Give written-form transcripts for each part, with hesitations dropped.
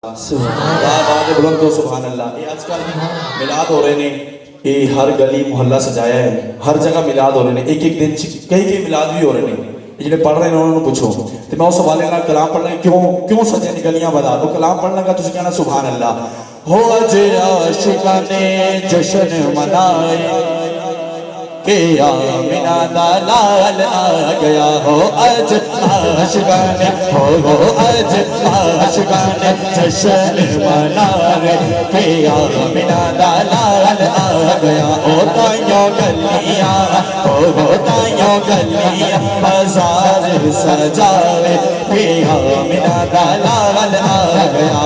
بلند کو سبحان اللہ. یہ آج کل میلاد ہو رہے نے, یہ ہر گلی محلہ سجایا ہے, ہر جگہ میلاد ہو رہے نے, ایک ایک دن کئی میلاد بھی ہو رہے نے. جنہیں پڑھ رہے ہیں انہوں نے پوچھو تو میں اس سوالے کا کلام پڑھ رہا ہوں کیوں سجے نے گلیاں بتا دو, کلام پڑھنے کا تجھے کہنا سبحان اللہ. ہو اج عاشقاں نے جشن منائے کہ آمنہ دا لال آ گیا. ہو اج عاشقاں نے ہو اج عاشقاں نے جشن منائے کہ آمنہ دا لال آ گیا. او تائیوں گلیاں او تائیوں گلیاں بازار سجائے کہ آمنہ دا لال آ گیا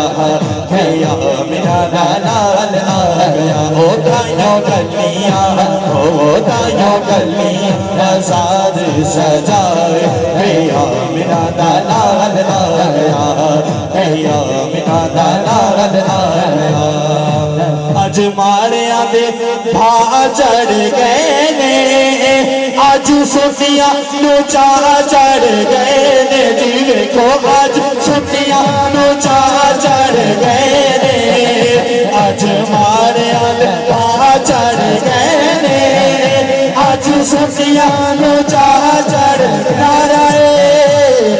کہ آمنہ دا لال آ گیا. او تائیوں گلیاں او تائیوں گلیاں بازار سجائے کہ آمنہ دا لال آ گیا کہ آمنہ دا لال آ گیا. اج ماڑیاں دے بھا چڑھ گئے نے, اج سفیاں نو چاہ چڑھ گئے نے. جی ویکھو اج سفیاں نو چاہ چڑھ گئے نے, اج ماڑیاں دے بھا چڑھ گئے نے, اج سفیاں نو چاہ چڑھ نعرہ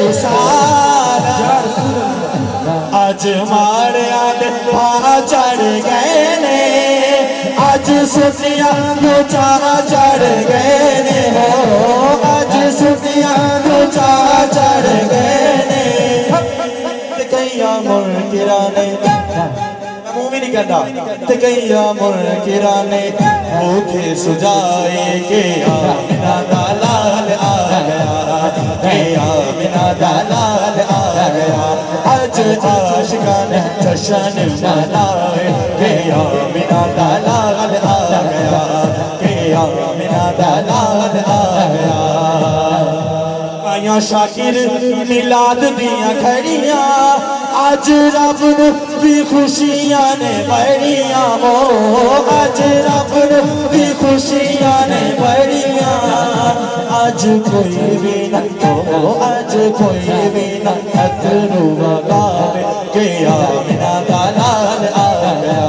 رسالت. اج ماڑیاں دے بھا چڑھ گئے نے, اج سفیاں نو چاہ چڑھ گئے نے. ہو اج سفیاں نو چاہ چڑھ گئے نے. کئیاں منکراں نے منہ بھی نہیں کرتا تے کئیاں منکراں نے بھوکے سجائے کہ آمنہ دا لال آ گیا کہ آمنہ دا لال آ گیا. اج عاشقاں نے جشن منائے کہ آمنہ دا لال آ گیا کہ آمنہ دا لال آ گیا. آیاں شاکر میلاد دیاں کھڑیاں, اج رب نو بھی خوشیاں نے بڑیاں. ہو اج رب نو بھی خوشیاں نے بڑیاں. اج کوئی بھی نہ ہو اج کوئی بھی نہ اترو وگاوے کہ آمنہ دا لال آ گیا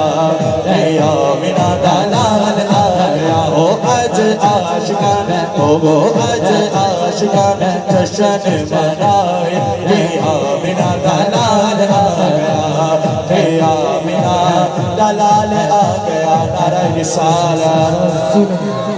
کہ آمنہ دا لال آ گیا. ہو اج عاشقاں نے ہو اج عاشقاں نے جشن منائے کہ آمنہ دا لال آ گیا کہ آمنہ دا لال آ گیا. نعرہ رسالت.